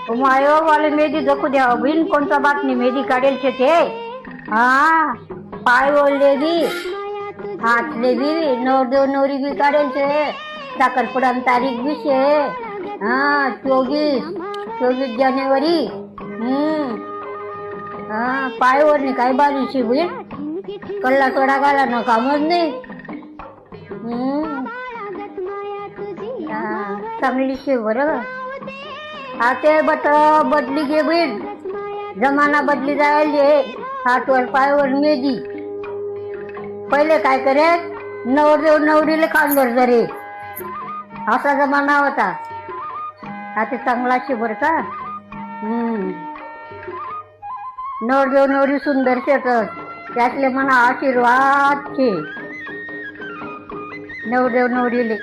मायो वाले मेहंदी दाखवू द्या बिन कोणता बातमी मेहंदी काढेल छे ते हा पाय ओढलेली हातलेली नवरदेव नवरी बी काढेल छे साखरपुडा तारीख बी छे हा 24 जानेवारी हा पाय ओढणे काय बाजूची बिन कल्ला थोडा घाला ना कामच नाही चांगली शे बरं ते बदली घे बिन जमाना बदली जायले हातवर पायवर मेहंदी पहिले काय करे नवरदेव नवरीले खांदर जरे असा जमाना होता आता चांगला शे बर का नवरदेव नवरी सुंदर शेतत त्यातले म्हणा आशीर्वाद छे नवरदेव नवरीले